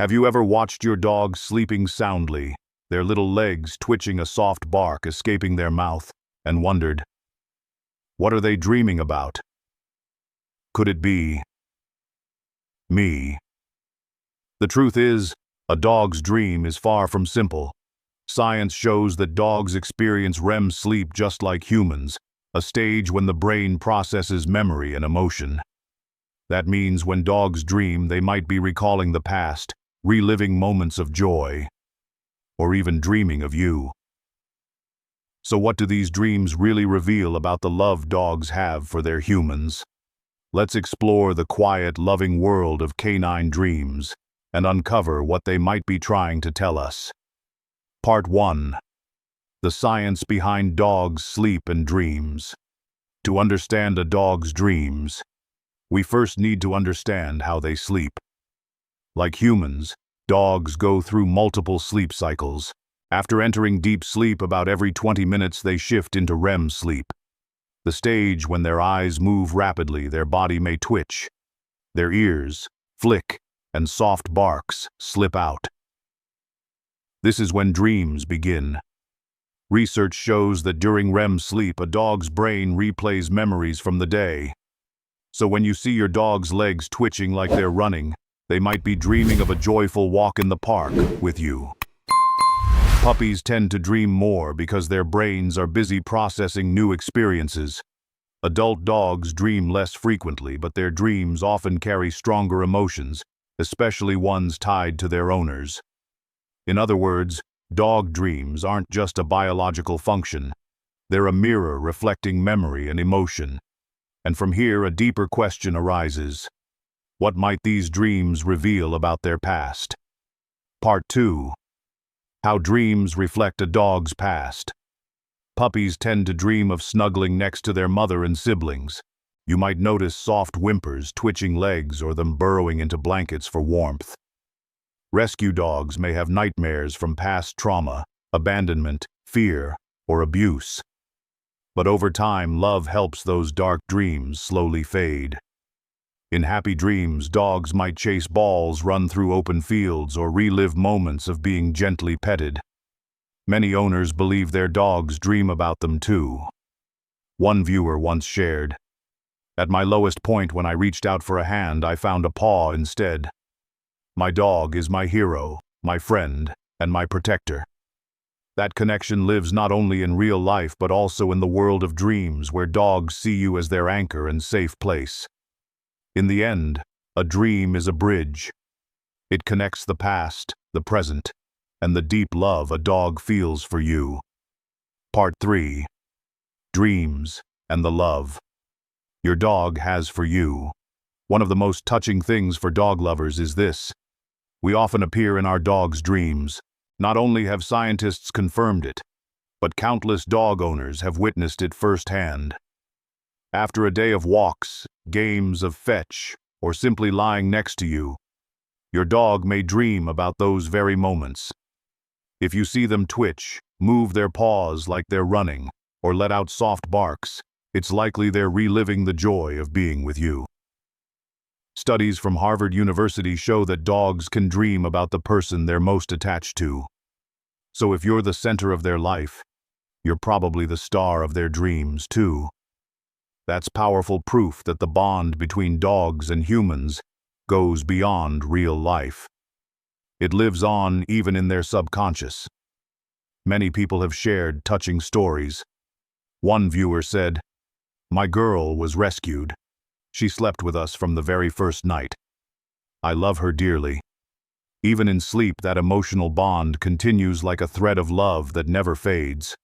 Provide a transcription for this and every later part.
Have you ever watched your dog sleeping soundly, their little legs twitching, a soft bark escaping their mouth, and wondered, what are they dreaming about? Could it be me? The truth is, a dog's dream is far from simple. Science shows that dogs experience REM sleep just like humans, a stage when the brain processes memory and emotion. That means when dogs dream, they might be recalling the past, reliving moments of joy, or even dreaming of you. So what do these dreams really reveal about the love dogs have for their humans? Let's explore the quiet, loving world of canine dreams and uncover what they might be trying to tell us. Part 1. The science behind dogs' sleep and dreams. To understand a dog's dreams, we first need to understand how they sleep. Like humans, dogs go through multiple sleep cycles. After entering deep sleep about every 20 minutes, they shift into REM sleep, the stage when their eyes move rapidly, their body may twitch, their ears flick, and soft barks slip out. This is when dreams begin. Research shows that during REM sleep, a dog's brain replays memories from the day. So when you see your dog's legs twitching like they're running, they might be dreaming of a joyful walk in the park with you. Puppies tend to dream more because their brains are busy processing new experiences. Adult dogs dream less frequently, but their dreams often carry stronger emotions, especially ones tied to their owners. In other words, dog dreams aren't just a biological function. They're a mirror reflecting memory and emotion. And from here, a deeper question arises. What might these dreams reveal about their past? Part 2. How dreams reflect a dog's past. Puppies tend to dream of snuggling next to their mother and siblings. You might notice soft whimpers, twitching legs, or them burrowing into blankets for warmth. Rescue dogs may have nightmares from past trauma, abandonment, fear, or abuse. But over time, love helps those dark dreams slowly fade. In happy dreams, dogs might chase balls, run through open fields, or relive moments of being gently petted. Many owners believe their dogs dream about them too. One viewer once shared, "At my lowest point, when I reached out for a hand, I found a paw instead. My dog is my hero, my friend, and my protector." That connection lives not only in real life but also in the world of dreams, where dogs see you as their anchor and safe place. In the end, a dream is a bridge. It connects the past, the present, and the deep love a dog feels for you. Part 3. Dreams and the love your dog has for you. One of the most touching things for dog lovers is this. We often appear in our dog's dreams. Not only have scientists confirmed it, but countless dog owners have witnessed it firsthand. After a day of walks, games of fetch, or simply lying next to you, your dog may dream about those very moments. If you see them twitch, move their paws like they're running, or let out soft barks, it's likely they're reliving the joy of being with you. Studies from Harvard University show that dogs can dream about the person they're most attached to. So if you're the center of their life, you're probably the star of their dreams too. That's powerful proof that the bond between dogs and humans goes beyond real life. It lives on even in their subconscious. Many people have shared touching stories. One viewer said, "My girl was rescued. She slept with us from the very first night. I love her dearly. Even in sleep, that emotional bond continues like a thread of love that never fades."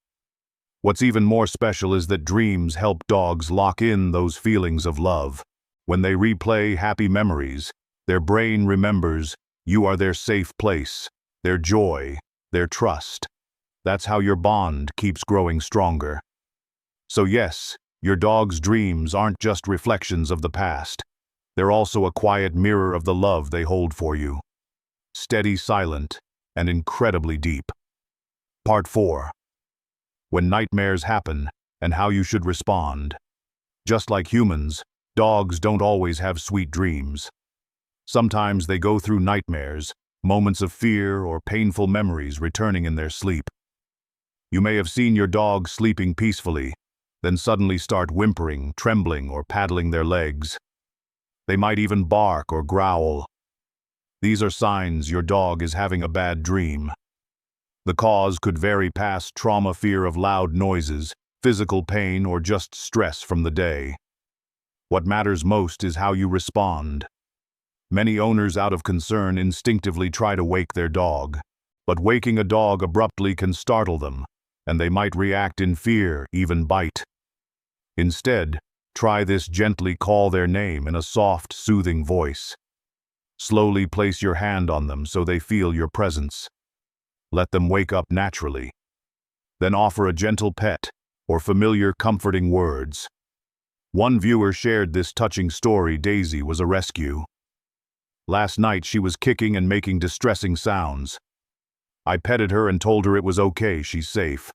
What's even more special is that dreams help dogs lock in those feelings of love. When they replay happy memories, their brain remembers you are their safe place, their joy, their trust. That's how your bond keeps growing stronger. So yes, your dog's dreams aren't just reflections of the past. They're also a quiet mirror of the love they hold for you. Steady, silent, and incredibly deep. Part 4. When nightmares happen and how you should respond. Just like humans, dogs don't always have sweet dreams. Sometimes they go through nightmares, moments of fear or painful memories returning in their sleep. You may have seen your dog sleeping peacefully, then suddenly start whimpering, trembling, or paddling their legs. They might even bark or growl. These are signs your dog is having a bad dream. The cause could vary past trauma, fear of loud noises, physical pain, or just stress from the day. What matters most is how you respond. Many owners, out of concern, instinctively try to wake their dog, but waking a dog abruptly can startle them, and they might react in fear, even bite. Instead, try this: gently call their name in a soft, soothing voice. Slowly place your hand on them so they feel your presence. Let them wake up naturally. Then offer a gentle pet or familiar, comforting words. One viewer shared this touching story. Daisy was a rescue. Last night she was kicking and making distressing sounds. I petted her and told her it was okay, she's safe.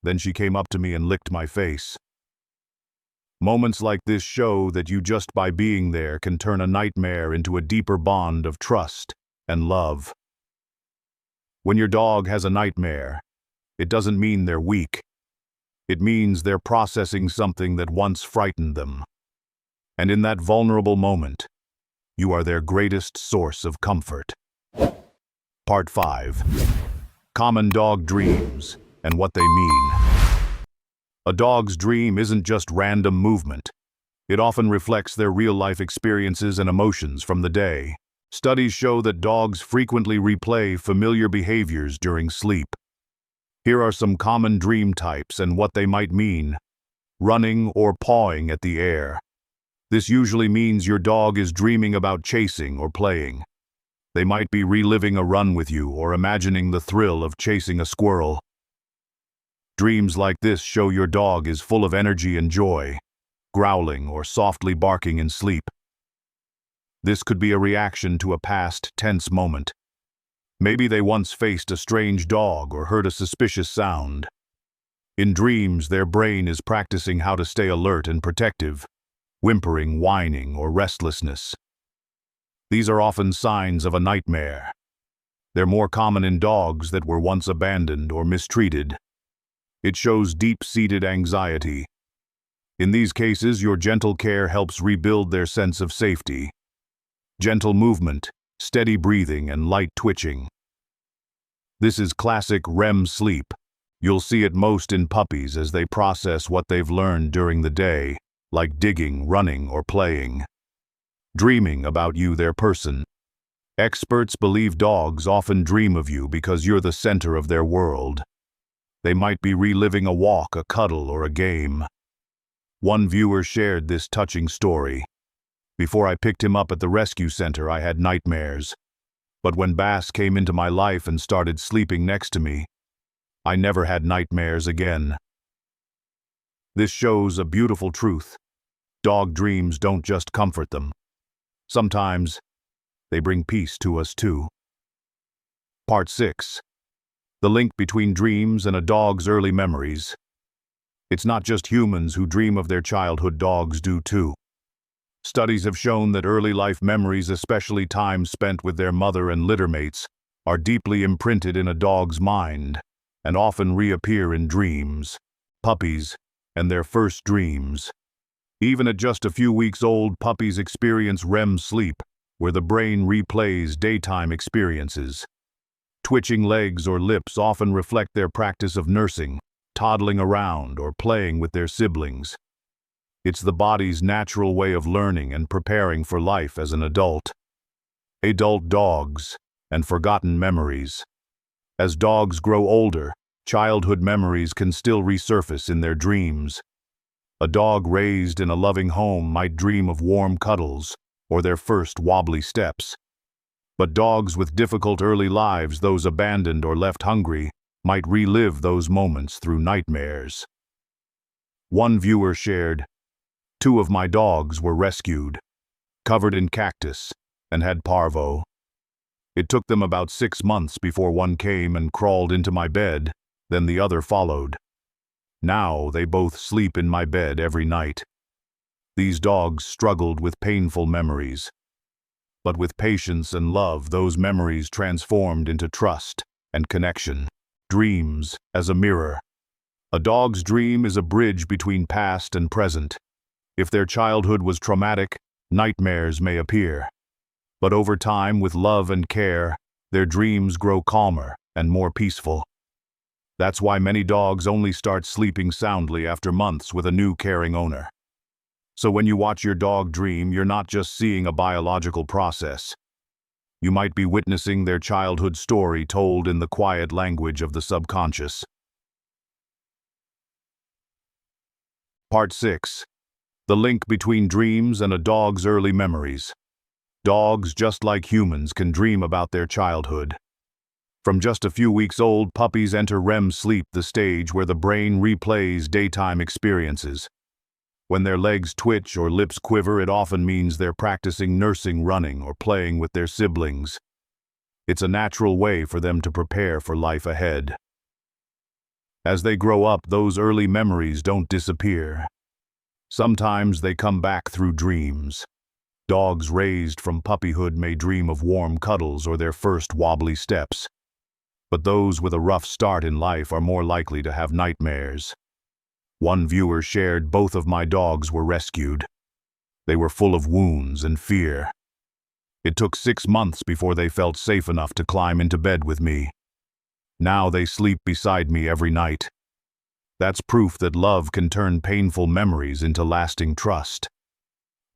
Then she came up to me and licked my face. Moments like this show that you, just by being there, can turn a nightmare into a deeper bond of trust and love. When your dog has a nightmare, it doesn't mean they're weak. It means they're processing something that once frightened them. And in that vulnerable moment, you are their greatest source of comfort. Part 5. Common dog dreams and what they mean. A dog's dream isn't just random movement. It often reflects their real-life experiences and emotions from the day. Studies show that dogs frequently replay familiar behaviors during sleep. Here are some common dream types and what they might mean. Running or pawing at the air. This usually means your dog is dreaming about chasing or playing. They might be reliving a run with you or imagining the thrill of chasing a squirrel. Dreams like this show your dog is full of energy and joy, growling or softly barking in sleep. This could be a reaction to a past tense moment. Maybe they once faced a strange dog or heard a suspicious sound. In dreams, their brain is practicing how to stay alert and protective, whimpering, whining, or restlessness. These are often signs of a nightmare. They're more common in dogs that were once abandoned or mistreated. It shows deep-seated anxiety. In these cases, your gentle care helps rebuild their sense of safety. Gentle movement, steady breathing, and light twitching. This is classic REM sleep. You'll see it most in puppies as they process what they've learned during the day, like digging, running, or playing. Dreaming about you, their person. Experts believe dogs often dream of you because you're the center of their world. They might be reliving a walk, a cuddle, or a game. One viewer shared this touching story. Before I picked him up at the rescue center, I had nightmares. But when Bass came into my life and started sleeping next to me, I never had nightmares again. This shows a beautiful truth. Dog dreams don't just comfort them. Sometimes, they bring peace to us too. Part 6. The link between dreams and a dog's early memories. It's not just humans who dream of their childhood, dogs do too. Studies have shown that early life memories, especially time spent with their mother and littermates, are deeply imprinted in a dog's mind and often reappear in dreams. Puppies and their first dreams. Even at just a few weeks old, puppies experience REM sleep, where the brain replays daytime experiences. Twitching legs or lips often reflect their practice of nursing, toddling around, or playing with their siblings. It's the body's natural way of learning and preparing for life as an adult. Adult dogs and forgotten memories. As dogs grow older, childhood memories can still resurface in their dreams. A dog raised in a loving home might dream of warm cuddles or their first wobbly steps. But dogs with difficult early lives, those abandoned or left hungry, might relive those moments through nightmares. One viewer shared, "2 of my dogs were rescued, covered in cactus, and had parvo. It took them about 6 months before one came and crawled into my bed, then the other followed. Now they both sleep in my bed every night." These dogs struggled with painful memories. But with patience and love, those memories transformed into trust and connection. Dreams as a mirror. A dog's dream is a bridge between past and present. If their childhood was traumatic, nightmares may appear. But over time, with love and care, their dreams grow calmer and more peaceful. That's why many dogs only start sleeping soundly after months with a new caring owner. So when you watch your dog dream, you're not just seeing a biological process. You might be witnessing their childhood story told in the quiet language of the subconscious. Part 6. The link between dreams and a dog's early memories. Dogs, just like humans, can dream about their childhood. From just a few weeks old, puppies enter REM sleep, the stage where the brain replays daytime experiences. When their legs twitch or lips quiver, it often means they're practicing nursing, running, or playing with their siblings. It's a natural way for them to prepare for life ahead. As they grow up, those early memories don't disappear. Sometimes they come back through dreams. Dogs raised from puppyhood may dream of warm cuddles or their first wobbly steps. But those with a rough start in life are more likely to have nightmares. One viewer shared, "Both of my dogs were rescued. They were full of wounds and fear. It took 6 months before they felt safe enough to climb into bed with me. Now they sleep beside me every night." That's proof that love can turn painful memories into lasting trust.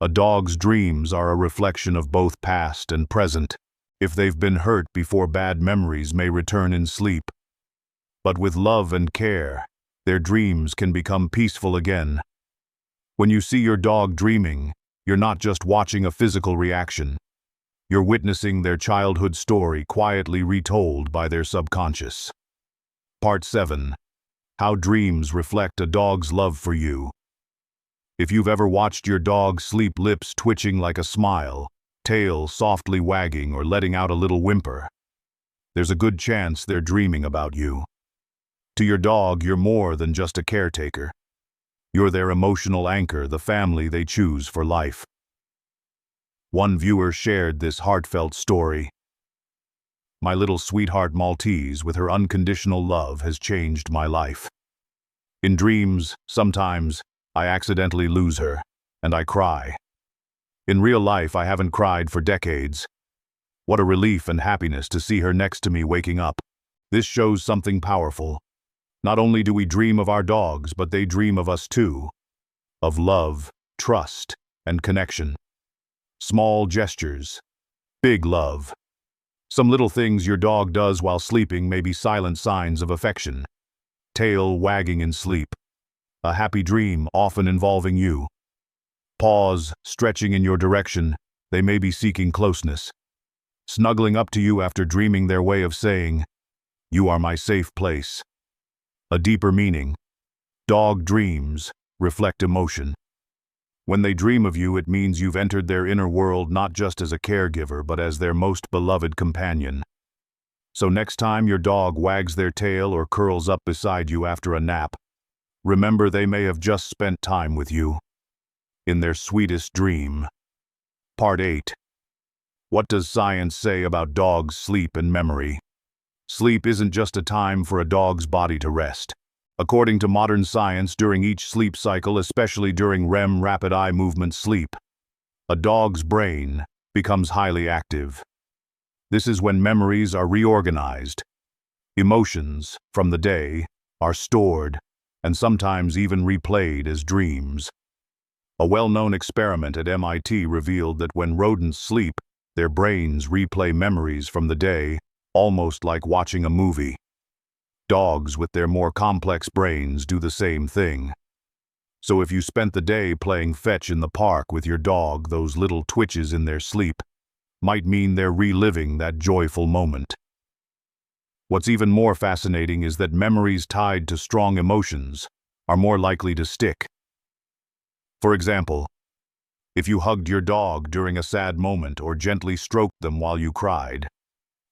A dog's dreams are a reflection of both past and present. If they've been hurt before, bad memories may return in sleep. But with love and care, their dreams can become peaceful again. When you see your dog dreaming, you're not just watching a physical reaction. You're witnessing their childhood story quietly retold by their subconscious. Part 7. How dreams reflect a dog's love for you. If you've ever watched your dog sleep, lips twitching like a smile, tail softly wagging or letting out a little whimper, there's a good chance they're dreaming about you. To your dog, you're more than just a caretaker. You're their emotional anchor, the family they choose for life. One viewer shared this heartfelt story. "My little sweetheart Maltese, with her unconditional love, has changed my life. In dreams, sometimes, I accidentally lose her, and I cry. In real life, I haven't cried for decades. What a relief and happiness to see her next to me waking up." This shows something powerful. Not only do we dream of our dogs, but they dream of us too. Of love, trust, and connection. Small gestures, big love. Some little things your dog does while sleeping may be silent signs of affection. Tail wagging in sleep. A happy dream, often involving you. Paws stretching in your direction, they may be seeking closeness. Snuggling up to you after dreaming, their way of saying, "You are my safe place." A deeper meaning. Dog dreams reflect emotion. When they dream of you, it means you've entered their inner world, not just as a caregiver, but as their most beloved companion. So next time your dog wags their tail or curls up beside you after a nap, remember they may have just spent time with you. In their sweetest dream. Part 8. What does science say about dogs' sleep and memory? Sleep isn't just a time for a dog's body to rest. According to modern science, during each sleep cycle, especially during REM, rapid eye movement sleep, a dog's brain becomes highly active. This is when memories are reorganized. Emotions from the day are stored and sometimes even replayed as dreams. A well-known experiment at MIT revealed that when rodents sleep, their brains replay memories from the day, almost like watching a movie. Dogs, with their more complex brains, do the same thing. So if you spent the day playing fetch in the park with your dog, those little twitches in their sleep might mean they're reliving that joyful moment. What's even more fascinating is that memories tied to strong emotions are more likely to stick. For example, if you hugged your dog during a sad moment or gently stroked them while you cried,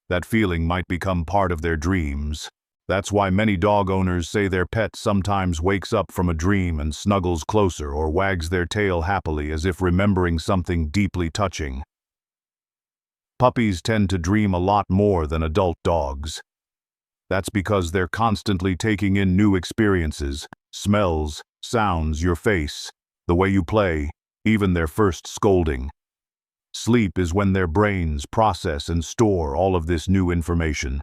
that feeling might become part of their dreams. That's why many dog owners say their pet sometimes wakes up from a dream and snuggles closer or wags their tail happily, as if remembering something deeply touching. Puppies tend to dream a lot more than adult dogs. That's because they're constantly taking in new experiences, smells, sounds, your face, the way you play, even their first scolding. Sleep is when their brains process and store all of this new information.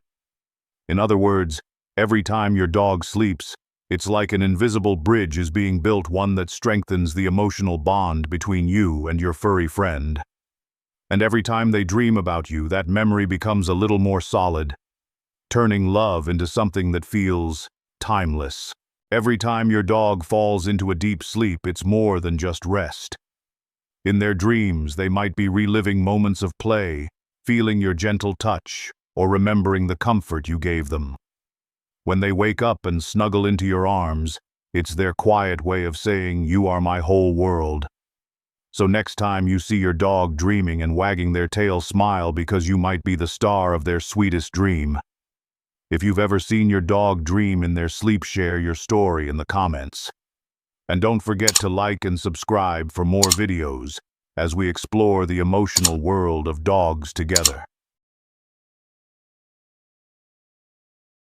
In other words, every time your dog sleeps, it's like an invisible bridge is being built, one that strengthens the emotional bond between you and your furry friend. And every time they dream about you, that memory becomes a little more solid, turning love into something that feels timeless. Every time your dog falls into a deep sleep, it's more than just rest. In their dreams, they might be reliving moments of play, feeling your gentle touch, or remembering the comfort you gave them. When they wake up and snuggle into your arms, it's their quiet way of saying, "You are my whole world." So next time you see your dog dreaming and wagging their tail, smile, because you might be the star of their sweetest dream. If you've ever seen your dog dream in their sleep, share your story in the comments. And don't forget to like and subscribe for more videos as we explore the emotional world of dogs together.